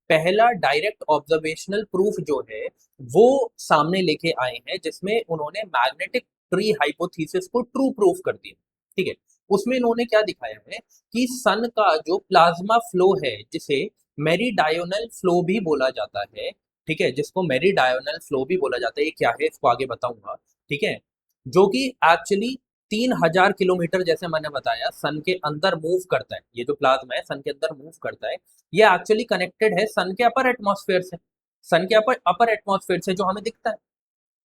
पहला डायरेक्ट ऑब्जर्वेशनल प्रूफ जो है वो सामने लेके आए हैं, जिसमें उन्होंने मैग्नेटिक ट्री हाइपोथेसिस को ट्रू प्रूफ कर दिया। ठीक है, उसमें इन्होंने क्या दिखाया है कि सन का जो प्लाज्मा फ्लो है, जिसे मेरीडायोनल फ्लो भी बोला जाता है, ठीक है, जिसको मेरीडायोनल फ्लो भी बोला जाता है, ये क्या है इसको आगे बताऊंगा। ठीक है, जो कि एक्चुअली 3000 किलोमीटर, जैसे मैंने बताया, सन के अंदर मूव करता है, ये जो प्लाज्मा है सन के अंदर मूव करता है, ये एक्चुअली कनेक्टेड है सन के अपर एटमॉस्फेयर से, सन के अपर एटमॉस्फेयर से जो हमें दिखता है।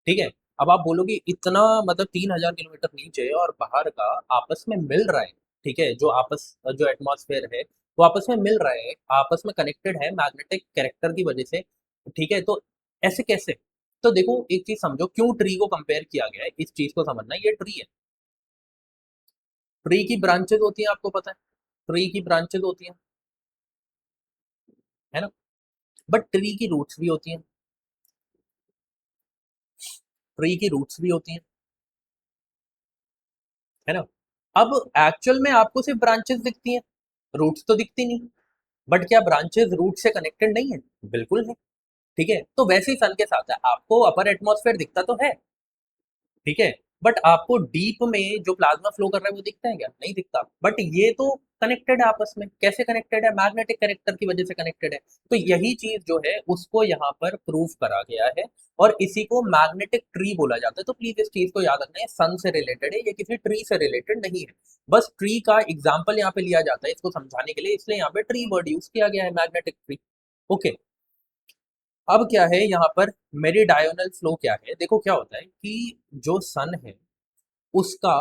ठीक है, अब आप बोलोगे इतना, मतलब 3000 किलोमीटर नीचे और बाहर का आपस में मिल रहा है। ठीक है, जो एटमॉस्फेयर है वो आपस में मिल रहा है, आपस में कनेक्टेड है मैग्नेटिक कैरेक्टर की वजह से। ठीक है, तो ऐसे कैसे? तो देखो एक चीज समझो, क्यों ट्री को कंपेयर किया गया है, इस चीज को समझना, ये ट्री है, ट्री की ब्रांचेस होती हैं, आपको पता है ट्री की ब्रांचेस होती हैं, है ना, बट ट्री की रूट्स भी होती हैं, ट्री की रूट्स भी होती हैं, है ना। अब एक्चुअल में आपको सिर्फ ब्रांचेस दिखती हैं, रूट्स तो दिखती नहीं। बट क्या ब्रांचेस रूट से कनेक्टेड नहीं है? बिल्कुल है। ठीक है, तो वैसे ही सन के साथ है, आपको अपर एटमॉस्फेयर दिखता तो है, ठीक है, बट आपको डीप में जो प्लाज्मा फ्लो कर रहा है वो दिखता है क्या? नहीं दिखता। बट ये तो कनेक्टेड है आपस में, कैसे कनेक्टेड है? मैग्नेटिक कैरेक्टर की वजह से कनेक्टेड है। तो यही चीज जो है उसको यहाँ पर प्रूफ करा गया है, और इसी को मैग्नेटिक ट्री बोला जाता है। तो प्लीज इस चीज को याद रखना है, सन से रिलेटेड है, ये किसी ट्री से रिलेटेड नहीं है। बस ट्री का एग्जाम्पल यहाँ पे लिया जाता है इसको समझाने के लिए, इसलिए यहाँ पे ट्री वर्ड यूज किया गया है, मैग्नेटिक ट्री। ओके, अब क्या है यहाँ पर मेरीडायोनल फ्लो क्या है, देखो क्या होता है कि जो सन है उसका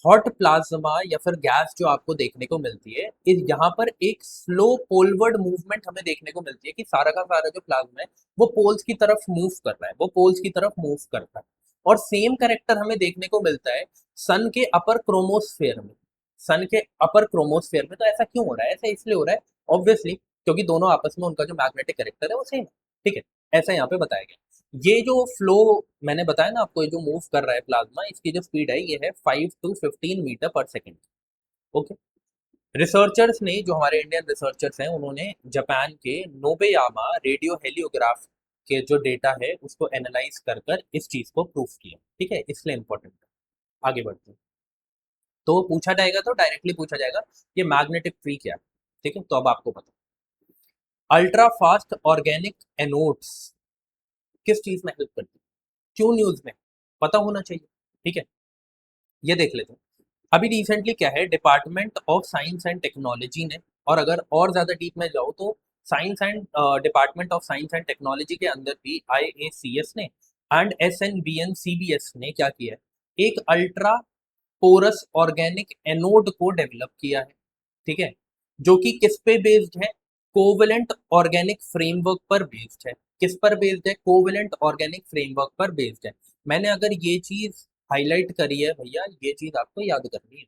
हॉट प्लाज्मा या फिर गैस जो आपको देखने को मिलती है, इस यहाँ पर एक स्लो पोलवर्ड मूवमेंट हमें देखने को मिलती है कि सारा का सारा जो प्लाज्मा है वो पोल्स की तरफ मूव कर रहा है, वो पोल्स की तरफ मूव करता है। और सेम कैरेक्टर हमें देखने को मिलता है सन के अपर क्रोमोस्फेयर में। सन के अपर क्रोमोस्फेयर में। तो ऐसा क्यों हो रहा है? ऐसा इसलिए हो रहा है ऑब्वियसली क्योंकि दोनों आपस में उनका जो मैग्नेटिक कैरेक्टर है वो सेम है। ठीक है, ऐसा यहाँ पे बताया गया। ये जो फ्लो मैंने बताया ना आपको, ये जो मूव कर रहा है प्लाज्मा, इसकी जो स्पीड है ये है 5 to 15 मीटर पर सेकेंड। ओके। रिसर्चर्स ने, जो हमारे इंडियन रिसर्चर्स हैं, उन्होंने जापान के नोबेयामा रेडियो हेलियोग्राफ के जो डेटा है उसको एनालाइज कर कर इस चीज को प्रूफ किया। ठीक है, इसलिए इंपॉर्टेंट है। आगे बढ़ते हैं। तो पूछा जाएगा, तो डायरेक्टली पूछा जाएगा ये मैग्नेटिक फ्री क्या है। ठीक है, तो अब आपको पता, अल्ट्रा फास्ट ऑर्गेनिक एनोड्स किस चीज में हेल्प करती है, क्यों न्यूज में, पता होना चाहिए। ठीक है, ये देख लेते हैं। अभी रिसेंटली क्या है, department of science and technology ने, और अगर और ज़्यादा डीप में जाओ तो science and department of science and technology के अंदर भी IACS ने एंड SNBN CBS ने क्या किया है, एक अल्ट्रा पोरस ऑर्गेनिक एनोड को डेवलप किया है। ठीक है, जो कि किस पे बेस्ड है, कोवेलेंट ऑर्गेनिक फ्रेमवर्क पर बेस्ड है। किस पर बेस्ड है? कोवेलेंट ऑर्गेनिक फ्रेमवर्क पर बेस्ड है। मैंने अगर ये चीज हाईलाइट करी है भैया, ये चीज आपको याद करनी है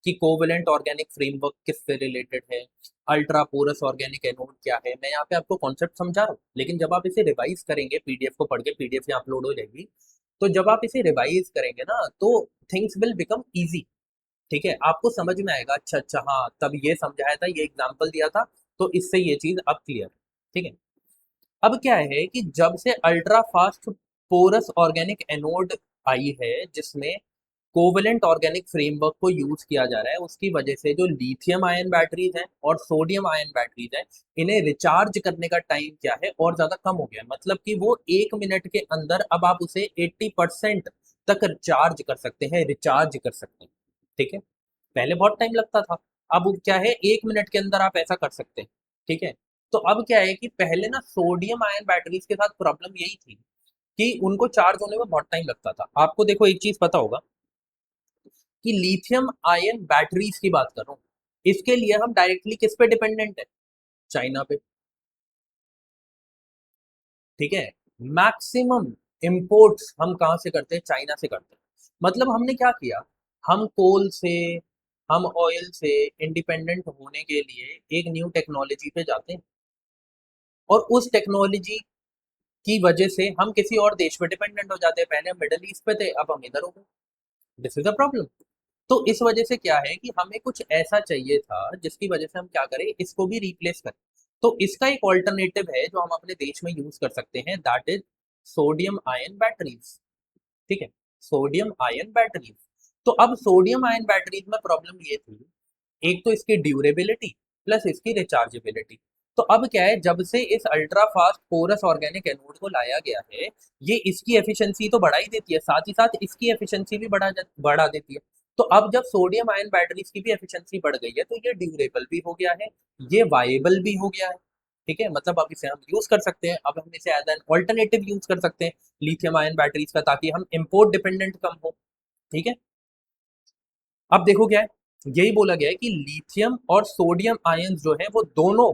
कि कोवेलेंट ऑर्गेनिक फ्रेमवर्क किससे रिलेटेड है, अल्ट्रा पोरस ऑर्गेनिक एनोड क्या है। मैं यहाँ पे आपको कॉन्सेप्ट समझा रहा हूँ, लेकिन जब आप इसे रिवाइज करेंगे, पीडीएफ को पढ़ के, पीडीएफ यहाँ अपलोड हो जाएगी, तो जब आप इसे रिवाइज करेंगे ना तो थिंग्स विल बिकम इजी। ठीक है, आपको समझ में आएगा, अच्छा अच्छा हाँ तब ये समझाया था, ये एग्जाम्पल दिया था, तो इससे ये चीज अब क्लियर। ठीक है, अब क्या है कि जब से ultra fast porous organic anode आई है, जिसमें कोवेलेंट ऑर्गेनिक फ्रेमवर्क को यूज किया जा रहा है, उसकी वजह से जो लिथियम आयन बैटरीज हैं और सोडियम आयन बैटरीज हैं, इन्हें रिचार्ज करने का टाइम क्या है और ज्यादा कम हो गया है। मतलब कि वो 1 मिनट के अंदर अब आप उसे 80% तक चार्ज कर सकते हैं, रिचार्ज कर सकते हैं। ठीक है, पहले बहुत टाइम लगता था, अब क्या है 1 मिनट के अंदर आप ऐसा कर सकते हैं। ठीक है, तो अब क्या है कि पहले ना सोडियम आयन बैटरीज के साथ प्रॉब्लम यही थी कि उनको चार्ज होने में बहुत टाइम लगता था। आपको देखो एक चीज पता होगा कि लिथियम आयन बैटरीज की बात करूं, इसके लिए हम डायरेक्टली किस पे डिपेंडेंट है, चाइना पे। ठीक है, मैक्सिमम इंपोर्ट्स हम कहां से करते हैं, चाइना से करते हैं। मतलब हमने क्या किया, हम कोल से, हम ऑयल से इंडिपेंडेंट होने के लिए एक न्यू टेक्नोलॉजी पे जाते हैं, और उस टेक्नोलॉजी की वजह से हम किसी और देश पे डिपेंडेंट हो जाते हैं। पहले हम मिडल ईस्ट पे थे, अब हम इधर हो गए। This is a problem. तो इस वजह से क्या है कि हमें कुछ ऐसा चाहिए था जिसकी वजह से हम क्या करें, इसको भी रिप्लेस करें। तो इसका एक ऑल्टरनेटिव है जो हम अपने देश में यूज कर सकते हैं, that is sodium ion batteries. ठीक है, सोडियम आयन बैटरीज। तो अब सोडियम आयन बैटरीज में प्रॉब्लम ये थी, एक तो इसकी ड्यूरेबिलिटी प्लस इसकी रिचार्जेबिलिटी। तो अब क्या है, जब से इस ultra fast porous organic anode को लाया गया है, ये इसकी एफिशिएंसी तो बढ़ा ही देती है, साथ ही साथ इसकी एफिशिएंसी भी बढ़ा देती है। तो अब जब सोडियम आयन बैटरीज की भी एफिशिएंसी बढ़ गई है, तो ये ड्यूरेबल भी हो गया है, ये वाएबल भी हो गया है। ठीक है, मतलब अब इसे हम यूज कर सकते हैं, अब हम इसे एज एन ऑल्टरनेटिव यूज कर सकते हैं लिथियम आयन बैटरीज का, ताकि हम इम्पोर्ट डिपेंडेंट कम हो। ठीक है, अब देखो क्या है, यही बोला गया है कि लिथियम और सोडियम आयंस जो है वो दोनों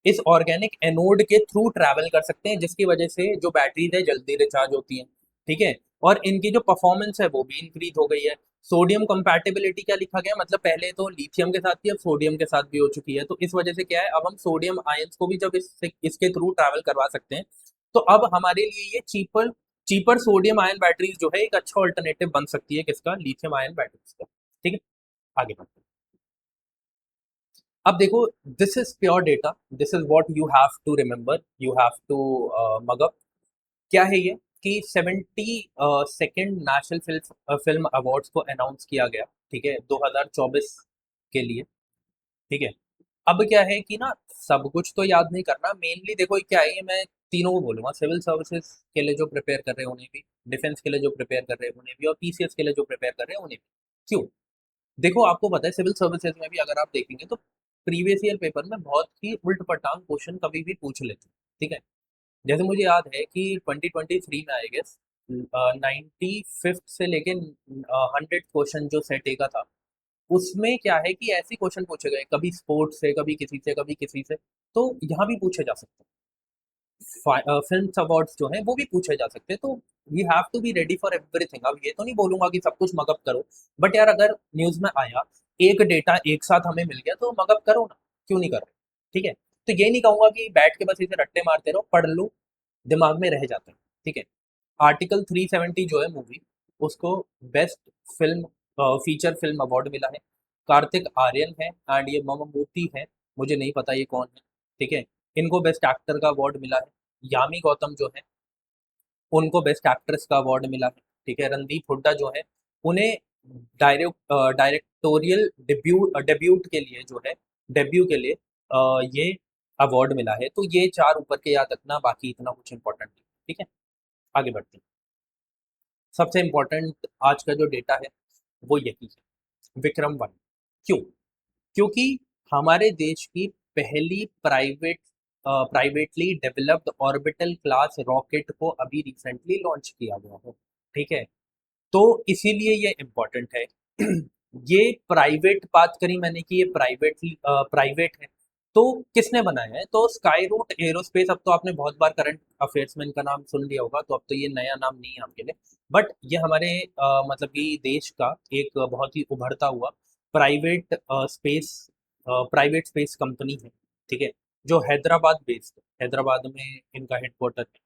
इस ऑर्गेनिक एनोड के थ्रू ट्रैवल कर सकते हैं, जिसकी वजह से जो बैटरीज है जल्दी रिचार्ज होती हैं। ठीक है, और इनकी जो परफॉर्मेंस है वो भी इंक्रीज हो गई है। सोडियम कंपैटिबिलिटी क्या लिखा गया, मतलब पहले तो लिथियम के साथ थी, अब सोडियम के साथ भी हो चुकी है। तो इस वजह से क्या है, अब हम सोडियम आयंस को भी जब इसके थ्रू ट्रैवल करवा सकते हैं, तो अब हमारे लिए ये cheaper cheaper sodium ion batteries जो है एक अच्छा ऑल्टरनेटिव बन सकती है, किसका, लिथियम आयन बैटरीज का। ठीक है, आगे बढ़ते हैं। अब देखो, this is pure data, this is what you have to remember, you have to mug up. क्या है ये कि 72nd national film film awards को अनाउंस किया गया। ठीक है, 2024 के लिए। ठीक है, अब क्या है कि ना, सब कुछ तो याद नहीं करना, मेनली देखो क्या है, ये मैं तीनों को बोलूंगा, सिविल सर्विसेज के लिए जो प्रिपेयर कर रहे हैं उन्हें भी, डिफेंस के लिए जो प्रिपेयर कर रहे हैं उन्हें भी, और पीसीएस के लिए जो प्रिपेयर कर रहे हैं उन्हें भी। क्यों? देखो आपको पता है सिविल सर्विसेज में भी अगर आप देखेंगे तो प्रीवियस ईयर पेपर में बहुत ही उल्ट पटांग क्वेश्चन कभी भी पूछ लेते हैं। ठीक है, जैसे मुझे याद है कि 2023 में आई गेस 95th से लेके 100 क्वेश्चन जो सेट का था, उसमें क्या है कि ऐसे क्वेश्चन पूछे गए, कभी स्पोर्ट्स से, कभी किसी से, कभी किसी से। तो यहाँ भी पूछे जा सकते हैं। फिल्म अवार्ड्स जो हैं वो भी पूछे जा सकते हैं। तो we have to be ready for everything. अब ये तो नहीं बोलूंगा कि सब कुछ मगअप करो, बट यार अगर न्यूज में आया एक डेटा एक साथ हमें मिल गया तो मगअप करो ना, क्यों नहीं कर रहे? ठीक है, तो ये नहीं कहूंगा कि बैठ के बस इसे रट्टे मारते रहो, पढ़ लो, दिमाग में रह जाता है। ठीक है, आर्टिकल 370 जो है मूवी, उसको best film feature film award मिला है। कार्तिक आर्यन है एंड ये मममूटी है, मुझे नहीं पता ये कौन है। ठीक है, इनको बेस्ट एक्टर का अवार्ड मिला है। यामी गौतम जो है उनको बेस्ट एक्ट्रेस का अवार्ड मिला है। ठीक है, रणदीप हुड्डा जो है उन्हें डायरेक्टोरियल डेब्यूट के लिए जो है, डेब्यू के लिए ये अवार्ड मिला है। तो ये चार ऊपर के याद रखना, बाकी इतना कुछ इंपॉर्टेंट नहीं। ठीक है, आगे बढ़ते हैं। सबसे इम्पोर्टेंट आज का जो डेटा है वो यही है, विक्रम 1। क्यों? क्योंकि हमारे देश की पहली privately developed orbital class rocket को अभी रिसेंटली लॉन्च किया गया है। ठीक है, तो इसीलिए ये इम्पोर्टेंट है। ये प्राइवेट बात करी मैंने कि ये प्राइवेट है, तो किसने बनाया है? तो स्काई रूट एरोस्पेस। अब तो आपने बहुत बार करंट अफेयर्स में इनका नाम सुन लिया होगा, तो अब तो ये नया नाम नहीं है आपके लिए। बट ये हमारे मतलब कि देश का एक बहुत ही उभरता हुआ private space private space company है। ठीक है, जो हैदराबाद बेस्ड है, हैदराबाद में इनका हेडक्वार्टर है।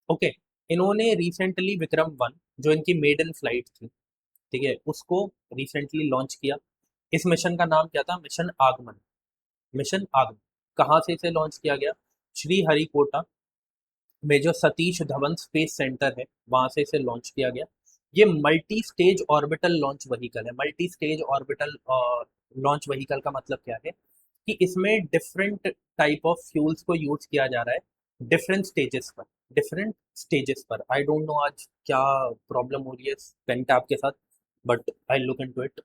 ओके, इन्होंने रिसेंटली विक्रम 1 जो इनकी मेडन फ्लाइट थी, ठीक है, उसको रिसेंटली लॉन्च किया। इस मिशन का नाम क्या था? मिशन आगमन। मिशन आगमन कहाँ से इसे लॉन्च किया गया? श्री हरिकोटा में जो सतीश धवन स्पेस सेंटर है वहां से इसे लॉन्च किया गया। ये multi stage orbital launch vehicle है। Multi stage orbital launch vehicle का मतलब क्या है कि इसमें डिफरेंट टाइप ऑफ फ्यूल्स को यूज किया जा रहा है डिफरेंट स्टेजेस पर। डिफरेंट स्टेजेस पर आई डोंट नो आज क्या प्रॉब्लम हो रही है पेन टैब के साथ, but I look into it.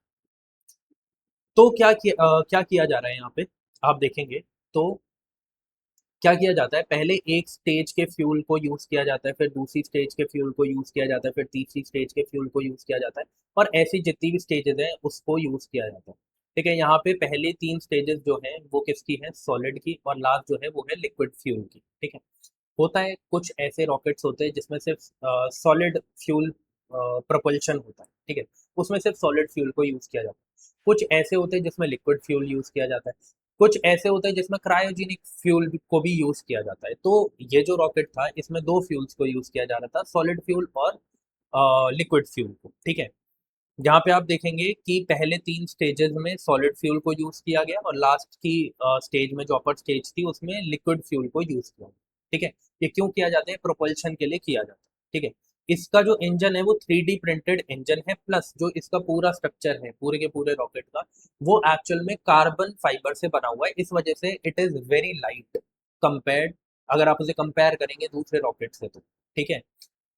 तो क्या किया जा रहा है यहाँ पे, आप देखेंगे तो क्या किया जाता है, पहले एक स्टेज के फ्यूल को यूज किया जाता है, फिर दूसरी स्टेज के फ्यूल को यूज किया जाता है, फिर तीसरी स्टेज के फ्यूल को यूज किया जाता है, और ऐसी जितनी भी स्टेजेस हैं उसको यूज किया जाता है। ठीक है, यहाँ पे पहले तीन स्टेजेस जो हैं वो किसकी हैं? सॉलिड की, और लास्ट जो है वो है लिक्विड फ्यूल की। ठीक है, होता है कुछ ऐसे रॉकेट्स होते हैं जिसमें सिर्फ सॉलिड फ्यूल प्रपल्शन होता है। ठीक है, उसमें सिर्फ सॉलिड फ्यूल को यूज किया जाता है। कुछ ऐसे होते हैं जिसमें लिक्विड फ्यूल यूज किया जाता है। कुछ ऐसे होते हैं जिसमें क्रायोजेनिक फ्यूल को भी यूज किया जाता है। तो ये जो रॉकेट था इसमें दो फ्यूल्स को यूज किया जा रहा था, सॉलिड फ्यूल और लिक्विड फ्यूल को। ठीक है, यहाँ पे आप देखेंगे कि पहले तीन स्टेजेस में सॉलिड फ्यूल को यूज किया गया, और लास्ट की स्टेज में जो अपर स्टेज थी उसमें लिक्विड फ्यूल को यूज किया गया। ठीक है, ये क्यों किया जाता है? प्रोपल्शन के लिए किया जाता है। ठीक है, इसका जो इंजन है वो 3D प्रिंटेड इंजन है, प्लस जो इसका पूरा स्ट्रक्चर है पूरे के पूरे रॉकेट का, वो एक्चुअल में कार्बन फाइबर से बना हुआ है। इस वजह से it is very light compared, अगर आप उसे कंपेयर करेंगे दूसरे रॉकेट से तो। ठीक है,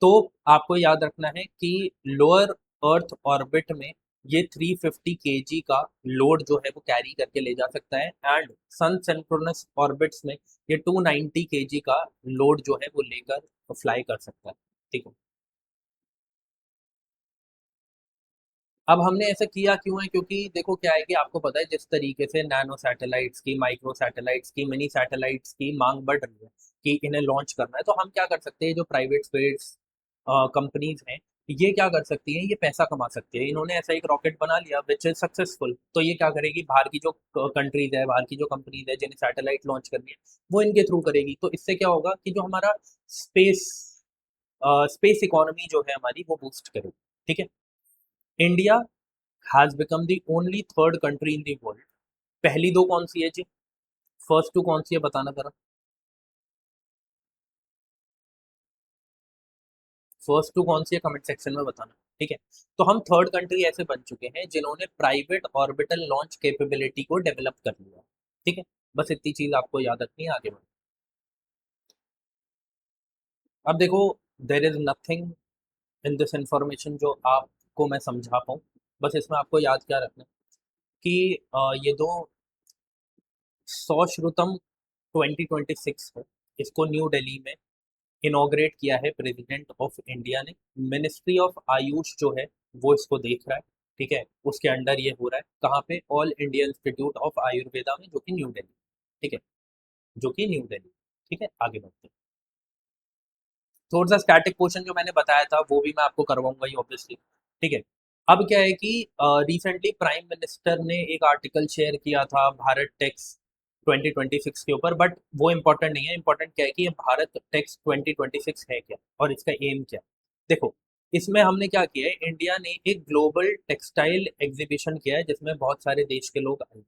तो आपको याद रखना है कि लोअर अर्थ ऑर्बिट में ये 350 केजी का लोड जो है वो कैरी करके ले जा सकता है, एंड सन सिंक्रोनस ऑर्बिट्स में ये 290 केजी का लोड जो है वो लेकर फ्लाई कर सकता है। ठीक है, अब हमने ऐसा किया क्यों है? क्योंकि देखो क्या है कि आपको पता है जिस तरीके से नैनो सैटेलाइट्स की, माइक्रो सैटेलाइट्स की, मिनी सैटेलाइट्स की मांग बढ़ रही है कि इन्हें लॉन्च करना है, तो हम क्या कर सकते हैं? जो प्राइवेट स्पेस कंपनीज हैं ये क्या कर सकती हैं? ये पैसा कमा सकती है। इन्होंने ऐसा एक रॉकेट बना लिया विच इज सक्सेसफुल, तो ये क्या करेगी? बाहर की जो कंट्रीज है, बाहर की जो कंपनीज है जिन्हें सैटेलाइट लॉन्च करनी है, वो इनके थ्रू करेगी। तो इससे क्या होगा कि जो हमारा स्पेस स्पेस इकोनॉमी जो है हमारी वो बूस्ट करेगी। ठीक है, India has become the only third country in the world. पहली दो कौन सी है जी? फर्स्ट टू कौन सी है बताना जरा। फर्स्ट टू कौन सी है कमेंट सेक्शन में बताना। ठीक है, तो हम थर्ड कंट्री ऐसे बन चुके हैं जिन्होंने प्राइवेट ऑर्बिटल लॉन्च कैपेबिलिटी को डेवलप कर लिया। ठीक है, बस इतनी चीज आपको याद रखनी है, आगे बढ़ो। अब देखो, there is nothing in this information जो आपको मैं समझा पाऊँ। बस इसमें आपको याद क्या रखना है कि ये दो सौश्रुतम 2026 है, इसको न्यू दिल्ली में इनॉग्रेट किया है प्रेसिडेंट ऑफ इंडिया ने। मिनिस्ट्री ऑफ आयुष जो है वो इसको देख रहा है। ठीक है, उसके अंडर ये हो रहा है, कहाँ पे? All India institute of Ayurveda में, जो कि न्यू दिल्ली। ठीक है, जो कि न्यू दिल्ली। ठीक है, आगे बढ़ते हैं। थोड़ा सा स्टैटिक पोर्शन जो मैंने बताया था वो भी मैं आपको करवाऊंगा ही ऑब्वियसली। ठीक है। अब क्या है कि रिसेंटली प्राइम मिनिस्टर ने एक आर्टिकल शेयर किया था भारत टैक्स 2026 के ऊपर, बट वो इम्पोर्टेंट नहीं है। इम्पोर्टेंट क्या है कि ये भारत टैक्स 2026 है क्या और इसका एम क्या है। देखो, इसमें हमने क्या किया है, इंडिया ने एक ग्लोबल टेक्सटाइल एग्जीबिशन किया है जिसमें बहुत सारे देश के लोग आए।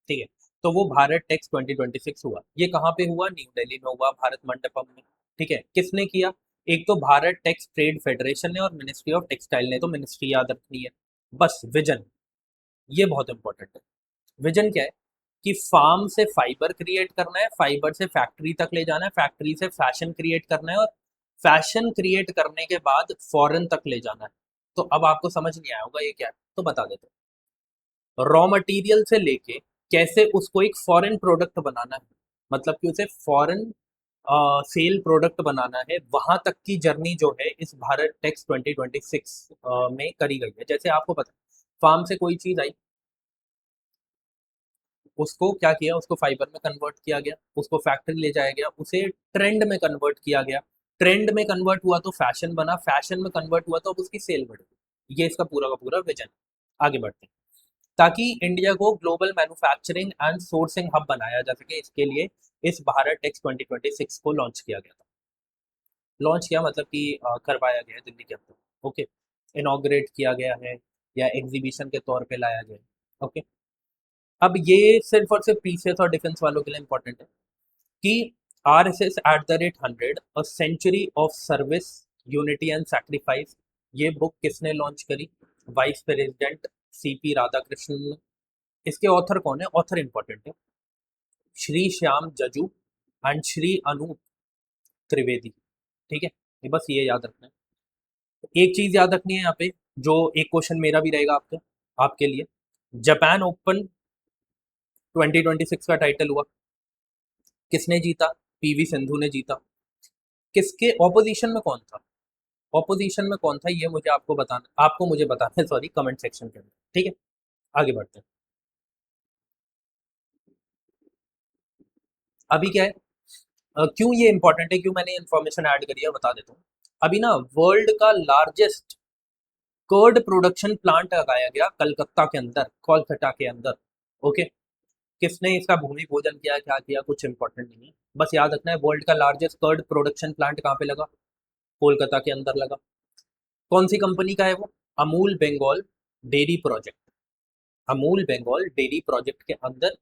ठीक है। तो वो भारत टेक्स 2026 हुआ। ये कहाँ पे हुआ? न्यू दिल्ली में हुआ, भारत मंडपम में। ठीक है। किसने किया? एक तो भारत टेक्स ट्रेड फेडरेशन ने और मिनिस्ट्री ऑफ टेक्सटाइल ने। तो मिनिस्ट्री याद रखनी है। बस विजन, ये बहुत इंपॉर्टेंट है। विजन क्या है कि फार्म से फाइबर क्रिएट करना है, फाइबर से फैक्ट्री तक ले जाना है, फैक्ट्री से फैशन क्रिएट करना है, और फैशन क्रिएट करने के बाद फॉरेन तक ले जाना है। तो अब आपको समझ नहीं आया होगा ये क्या है, तो बता देते हैं। रॉ मटेरियल से लेके कैसे उसको एक फॉरेन प्रोडक्ट बनाना है, मतलब कि उसे फॉरेन सेल प्रोडक्ट बनाना है, वहां तक की जर्नी जो है इस भारत टेक्स 2026 में करी गई है। जैसे आपको पता है, फार्म से कोई चीज आई, उसको क्या किया, उसको फाइबर में कन्वर्ट किया गया, उसको फैक्ट्री ले जाया गया, उसे ट्रेंड में कन्वर्ट किया गया, ट्रेंड में कन्वर्ट हुआ तो फैशन बना, फैशन में कन्वर्ट हुआ तो अब उसकी सेल बढ़ी। ये इसका पूरा का पूरा विजन। आगे बढ़ते हैं। ताकि इंडिया को global manufacturing and sourcing hub बनाया जा सके, इसके लिए इस भारत टेक्स 2026 को लॉन्च किया गया था। लॉन्च किया मतलब कि करवाया गया है दिल्ली के अंदर। ओके। इनॉग्रेट किया गया है या एग्जीबिशन के तौर पे लाया गया है। ओके। अब ये सिर्फ और सिर्फ पीसीएस और डिफेंस वालों के लिए इंपॉर्टेंट है कि RSS@100 a century of service, unity and sacrifice, ये बुक किसने लॉन्च करी? वाइस प्रेसिडेंट CP राधाकृष्णन ने। इसके ऑथर कौन है? ऑथर इंपॉर्टेंट है, श्री श्याम जजू एंड श्री अनूप त्रिवेदी। ठीक है। ये बस ये याद रखना है। एक चीज याद रखनी है यहाँ पे, जो एक क्वेश्चन मेरा भी रहेगा आपके आपके लिए। जापान ओपन 2026 का टाइटल हुआ, किसने जीता? PV सिंधु ने जीता। किसके ऑपोजिशन में कौन था? ऑपोजिशन में कौन था ये मुझे आपको बताना, आपको मुझे बताना है, सॉरी, कमेंट सेक्शन के अंदर। ठीक है। आगे बढ़ते हैं। अभी क्या है, क्यों ये इंपॉर्टेंट है, क्यों मैंने इन्फॉर्मेशन ऐड करी है, बता देता हूँ। अभी ना वर्ल्ड का लार्जेस्ट कर्ड प्रोडक्शन प्लांट लगाया गया कलकत्ता के अंदर, कोलकाता के अंदर। ओके। किसने इसका भूमि पूजन किया, क्या किया, कुछ इंपॉर्टेंट नहीं है। बस याद रखना है, वर्ल्ड का लार्जेस्ट कर्ड प्रोडक्शन प्लांट कहाँ पे लगा? कोलकाता के अंदर लगा। कौन सी कंपनी का है वो? Amul Bengal dairy project. Amul Bengal dairy project के अंदर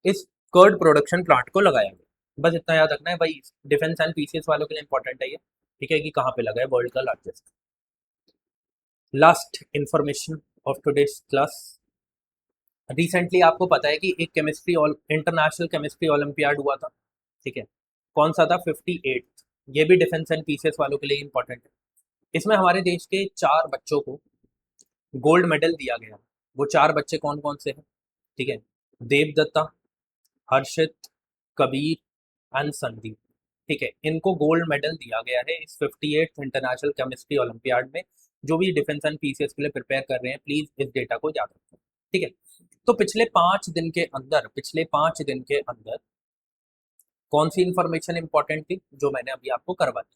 इस कर्ड प्रोडक्शन प्लांट को लगाया गया। बस इतना याद रखना है भाई। डिफेंस एंड पीसीएस वालों के लिए इंपॉर्टेंट है ये। ठीक है, कि कहाँ पे लगा है वर्ल्ड का largest. Last information of today's class. Recently आपको पता है कि एक इंटरनेशनल केमिस्ट्री ओलंपियाड हुआ था। ठीक है। कौन सा था? 58। ये भी डिफेंस एंड पीसीएस वालों के लिए इंपॉर्टेंट है। इसमें हमारे देश के 4 बच्चों को गोल्ड मेडल दिया गया। वो 4 बच्चे कौन कौन से हैं? ठीक है। देवदत्ता, हर्षित, कबीर एंड संदीप। ठीक है। इनको गोल्ड मेडल दिया गया है इस 58th इंटरनेशनल केमिस्ट्री ओलंपियाड में। जो भी डिफेंस एंड पीसीएस के लिए प्रिपेयर कर रहे हैं, प्लीज इस डेटा को याद रखें। ठीक है। तो पिछले 5 दिन के अंदर कौन सी इंफॉर्मेशन इंपॉर्टेंट थी जो मैंने अभी आपको करवा दी?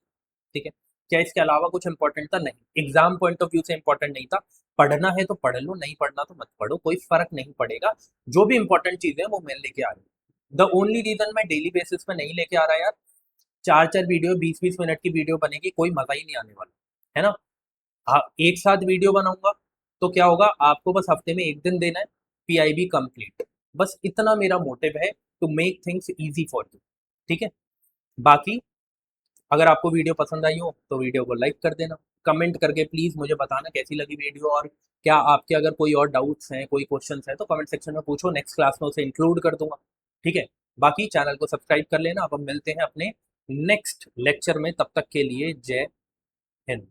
ठीक है। क्या इसके अलावा कुछ इंपॉर्टेंट था? नहीं। एग्जाम पॉइंट ऑफ व्यू से इंपॉर्टेंट नहीं था। पढ़ना है तो पढ़ लो, नहीं पढ़ना तो मत पढ़ो, कोई फर्क नहीं पड़ेगा। जो भी इंपॉर्टेंट चीजें हैं वो मैं लेके आ रही हूँ। द ओनली रीजन मैं डेली बेसिस पे नहीं लेके आ रहा यार, 4 4 वीडियो, 20 20 मिनट की वीडियो बनेगी, कोई मजा ही नहीं आने वाला है ना। हाँ, एक साथ वीडियो बनाऊंगा तो क्या होगा, आपको बस हफ्ते में एक दिन देना है, PIB कंप्लीट। बस इतना मेरा मोटिव है, to make things easy for you. ठीक है। बाकी अगर आपको वीडियो पसंद आई हो तो वीडियो को लाइक कर देना, कमेंट करके प्लीज़ मुझे बताना कैसी लगी वीडियो, और क्या आपके अगर कोई और डाउट्स हैं, कोई क्वेश्चंस हैं तो कमेंट सेक्शन में पूछो, नेक्स्ट क्लास में उसे इंक्लूड कर दूंगा। ठीक है। बाकी चैनल को सब्सक्राइब कर लेना। अब हम मिलते हैं अपने नेक्स्ट लेक्चर में, तब तक के लिए जय हिंद।